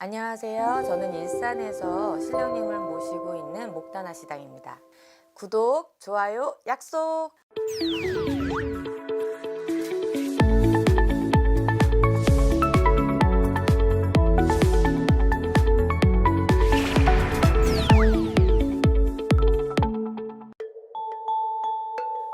안녕하세요. 저는 일산에서 신령님을 모시고 있는 목다나 시당입니다. 구독, 좋아요, 약속!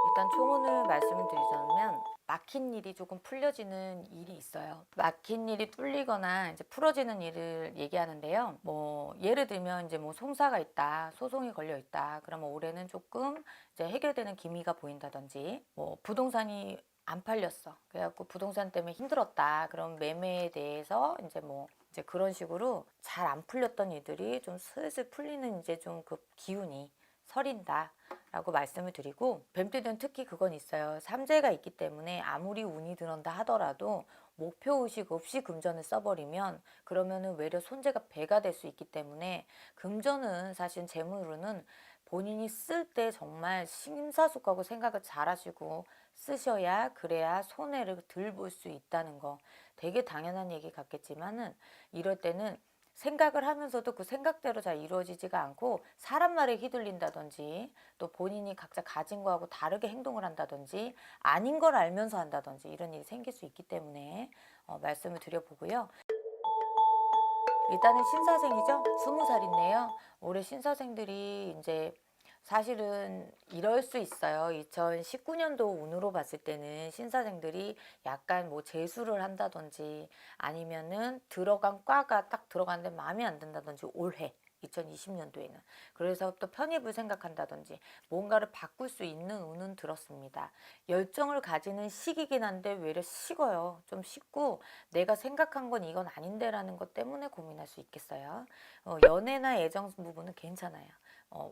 일단 총론을 말씀을 드리자면 막힌 일이 조금 풀려지는 일이 있어요. 막힌 일이 뚫리거나 이제 풀어지는 일을 얘기하는데요. 뭐 예를 들면 이제 뭐 송사가 있다, 소송이 걸려 있다. 그러면 올해는 조금 이제 해결되는 기미가 보인다든지, 뭐 부동산이 안 팔렸어. 그래갖고 부동산 때문에 힘들었다. 그럼 매매에 대해서 이제 그런 식으로 잘 안 풀렸던 일들이 좀 슬슬 풀리는 이제 좀 그 기운이 서린다 라고 말씀을 드리고, 뱀띠들은 특히 그건 있어요. 삼재가 있기 때문에 아무리 운이 들었다 하더라도 목표의식 없이 금전을 써버리면 그러면은 외려 손재가 배가 될 수 있기 때문에, 금전은 사실 재물로는 본인이 쓸 때 정말 심사숙고하고 생각을 잘 하시고 쓰셔야, 그래야 손해를 덜 볼 수 있다는 거, 되게 당연한 얘기 같겠지만은 이럴 때는 생각을 하면서도 그 생각대로 잘 이루어지지가 않고 사람 말에 휘둘린다든지, 또 본인이 각자 가진 거하고 다르게 행동을 한다든지, 아닌 걸 알면서 한다든지 이런 일이 생길 수 있기 때문에 말씀을 드려보고요. 일단은 신사생이죠. 20살인데요. 올해 신사생들이 이제 사실은 이럴 수 있어요. 2019년도 운으로 봤을 때는 신사생들이 약간 뭐 재수를 한다든지, 아니면은 들어간 과가 딱 들어갔는데 마음에 안 든다든지, 올해 2020년도에는 그래서 또 편입을 생각한다든지 뭔가를 바꿀 수 있는 운은 들었습니다. 열정을 가지는 시기긴 한데 외려 식어요. 좀 식고 내가 생각한 건 이건 아닌데 라는 것 때문에 고민할 수 있겠어요. 연애나 애정 부분은 괜찮아요.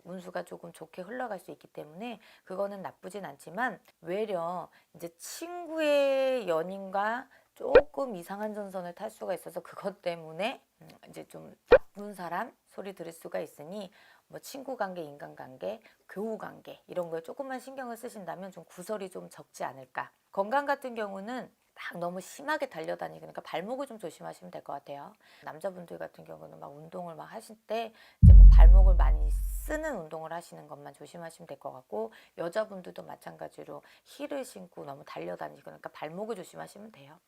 운수가 조금 좋게 흘러갈 수 있기 때문에 그거는 나쁘진 않지만, 외려 이제 친구의 연인과 조금 이상한 전선을 탈 수가 있어서 그것 때문에 이제 좀 나쁜 사람 소리 들을 수가 있으니, 뭐 친구 관계, 인간 관계, 교우 관계 이런 거에 조금만 신경을 쓰신다면 좀 구설이 좀 적지 않을까. 건강 같은 경우는 막 너무 심하게 달려다니니까 발목을 좀 조심하시면 될 것 같아요. 남자분들 같은 경우는 막 운동을 막 하실 때 이제 뭐 발목을 많이 쓰는 운동을 하시는 것만 조심하시면 될 것 같고, 여자분들도 마찬가지로 힐을 신고 너무 달려다니고 그러니까 발목을 조심하시면 돼요.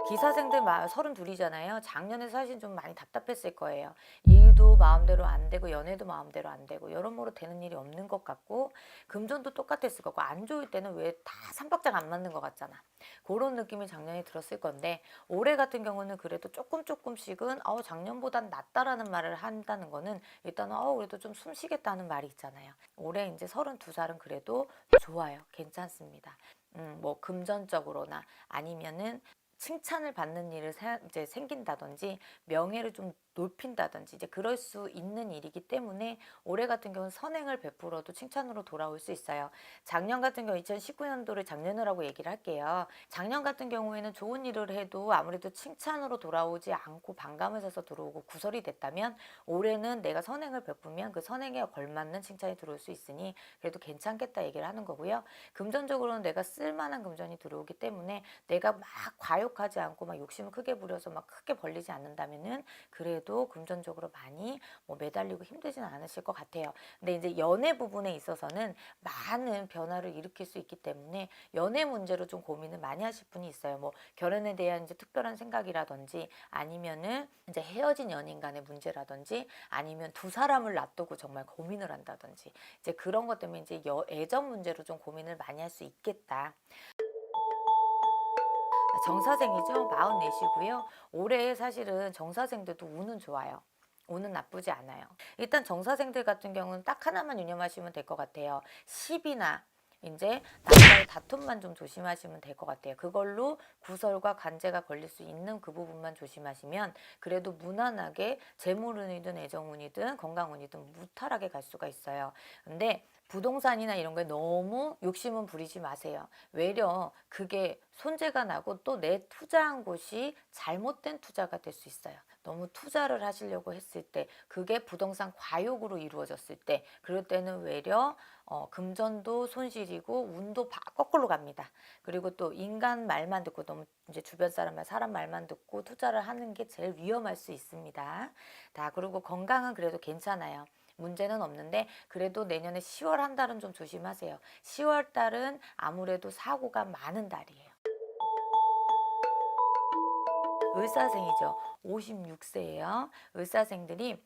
기사생들 32이잖아요. 작년에 사실 좀 많이 답답했을 거예요. 일도 마음대로 안 되고 연애도 마음대로 안 되고 여러모로 되는 일이 없는 것 같고, 금전도 똑같았을 거고, 안 좋을 때는 왜 다 삼박자가 안 맞는 것 같잖아. 그런 느낌이 작년에 들었을 건데, 올해 같은 경우는 그래도 조금씩은 작년보단 낫다라는 말을 한다는 거는 일단 그래도 좀 숨 쉬겠다는 말이 있잖아요. 올해 이제 32살은 그래도 좋아요. 괜찮습니다. 뭐 금전적으로나 아니면은 칭찬을 받는 일을 이제 생긴다든지, 명예를 좀 높인다든지 이제 그럴 수 있는 일이기 때문에 올해 같은 경우는 선행을 베풀어도 칭찬으로 돌아올 수 있어요. 작년 같은 경우 2019년도를 작년이라고 얘기를 할게요. 작년 같은 경우에는 좋은 일을 해도 아무래도 칭찬으로 돌아오지 않고 반감을 사서 들어오고 구설이 됐다면, 올해는 내가 선행을 베풀면 그 선행에 걸맞는 칭찬이 들어올 수 있으니 그래도 괜찮겠다 얘기를 하는 거고요. 금전적으로는 내가 쓸만한 금전이 들어오기 때문에 내가 막 과욕하지 않고 막 욕심을 크게 부려서 막 크게 벌리지 않는다면은 그래도 금전적으로 많이 뭐 매달리고 힘들지는 않으실 것 같아요. 근데 이제 연애 부분에 있어서는 많은 변화를 일으킬 수 있기 때문에 연애 문제로 좀 고민을 많이 하실 분이 있어요. 뭐 결혼에 대한 이제 특별한 생각이라든지, 아니면은 이제 헤어진 연인 간의 문제라든지, 아니면 두 사람을 놔두고 정말 고민을 한다든지, 이제 그런 것 때문에 이제 애정 문제로 좀 고민을 많이 할 수 있겠다. 정사생이죠. 44시고요. 올해 사실은 정사생들도 운은 좋아요. 운은 나쁘지 않아요. 일단 정사생들 같은 경우는 딱 하나만 유념하시면 될 것 같아요. 시비나 이제 남과의 다툼만 좀 조심하시면 될 것 같아요. 그걸로 구설과 간제가 걸릴 수 있는 그 부분만 조심하시면 그래도 무난하게 재물운이든 애정운이든 건강운이든 무탈하게 갈 수가 있어요. 근데 부동산이나 이런 거에 너무 욕심은 부리지 마세요. 외려 그게 손재가 나고 또 내 투자한 곳이 잘못된 투자가 될 수 있어요. 너무 투자를 하시려고 했을 때, 그게 부동산 과욕으로 이루어졌을 때, 그럴 때는 외려 금전도 손실이고 운도 거꾸로 갑니다. 그리고 또 인간 말만 듣고 너무 이제 주변 사람 말만 듣고 투자를 하는 게 제일 위험할 수 있습니다. 자, 그리고 건강은 그래도 괜찮아요. 문제는 없는데 그래도 내년에 10월 한 달은 좀 조심하세요. 10월 달은 아무래도 사고가 많은 달이에요. 의사생이죠. 56세예요. 의사생들이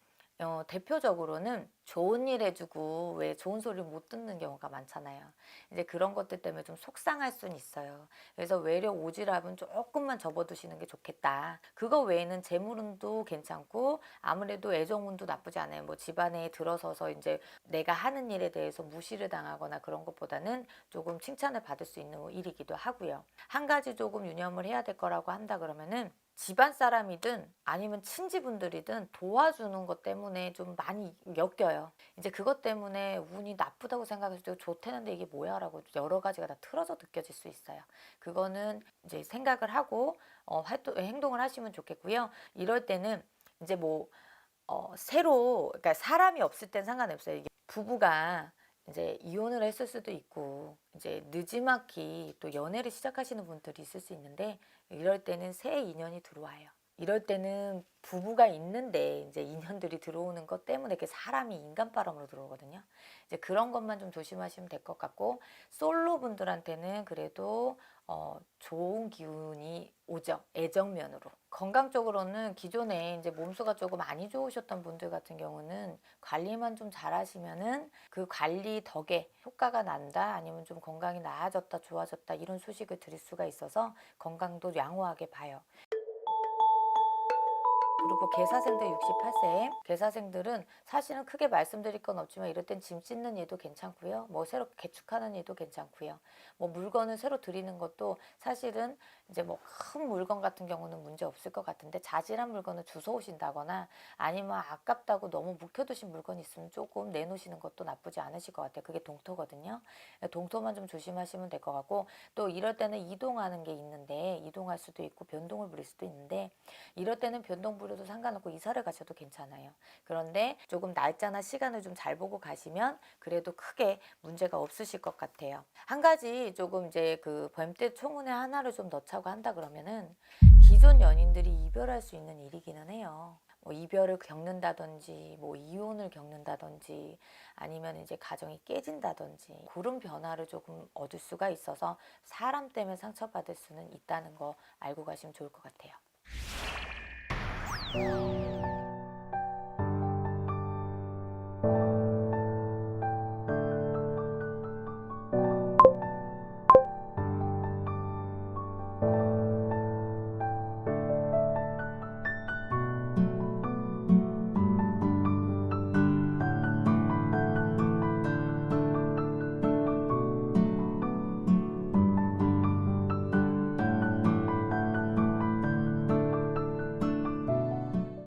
대표적으로는 좋은 일 해주고 왜 좋은 소리를 못 듣는 경우가 많잖아요. 이제 그런 것들 때문에 좀 속상할 수는 있어요. 그래서 외려 오지랖은 조금만 접어두시는 게 좋겠다. 그거 외에는 재물운도 괜찮고 아무래도 애정운도 나쁘지 않아요. 뭐 집안에 들어서서 이제 내가 하는 일에 대해서 무시를 당하거나 그런 것보다는 조금 칭찬을 받을 수 있는 일이기도 하고요. 한 가지 조금 유념을 해야 될 거라고 한다 그러면은 집안 사람이든 아니면 친지분들이든 도와주는 것 때문에 좀 많이 엮여요. 이제 그것 때문에 운이 나쁘다고 생각했을 때 좋다는데 이게 뭐야 라고 여러 가지가 다 틀어져 느껴질 수 있어요. 그거는 이제 생각을 하고 행동을 하시면 좋겠고요. 이럴 때는 이제 뭐 새로 그러니까 사람이 없을 땐 상관없어요. 이게 부부가 이제 이혼을 했을 수도 있고 이제 느지막이 또 연애를 시작하시는 분들이 있을 수 있는데 이럴 때는 새 인연이 들어와요. 이럴 때는 부부가 있는데 이제 인연들이 들어오는 것 때문에 이렇게 사람이 인간 바람으로 들어오거든요. 이제 그런 것만 좀 조심하시면 될 것 같고 솔로 분들한테는 그래도 좋은 기운이 오죠. 애정면으로. 건강적으로는 기존에 이제 몸수가 조금 안 좋으셨던 분들 같은 경우는 관리만 좀 잘하시면은 그 관리 덕에 효과가 난다 아니면 좀 건강이 나아졌다 좋아졌다 이런 소식을 드릴 수가 있어서 건강도 양호하게 봐요. 그리고 개사생들 68세 개사생들은 사실은 크게 말씀드릴 건 없지만 이럴 땐 짐 찢는 일도 괜찮고요. 뭐 새로 개축하는 일도 괜찮고요. 뭐 물건을 새로 드리는 것도 사실은 이제 뭐 큰 물건 같은 경우는 문제 없을 것 같은데 자질한 물건을 주워 오신다거나 아니면 아깝다고 너무 묵혀두신 물건이 있으면 조금 내놓으시는 것도 나쁘지 않으실 것 같아요. 그게 동토거든요. 동토만 좀 조심하시면 될 것 같고 또 이럴 때는 이동하는 게 있는데 이동할 수도 있고 변동을 부릴 수도 있는데 이럴 때는 변동 부려도 상관없고 이사를 가셔도 괜찮아요. 그런데 조금 날짜나 시간을 좀 잘 보고 가시면 그래도 크게 문제가 없으실 것 같아요. 한 가지 조금 이제 그 범대 총운의 하나를 좀 넣자고 한다 그러면은 기존 연인들이 이별할 수 있는 일이기는 해요. 뭐 이별을 겪는다든지 뭐 이혼을 겪는다든지 아니면 이제 가정이 깨진다든지 그런 변화를 조금 얻을 수가 있어서 사람 때문에 상처받을 수는 있다는 거 알고 가시면 좋을 것 같아요.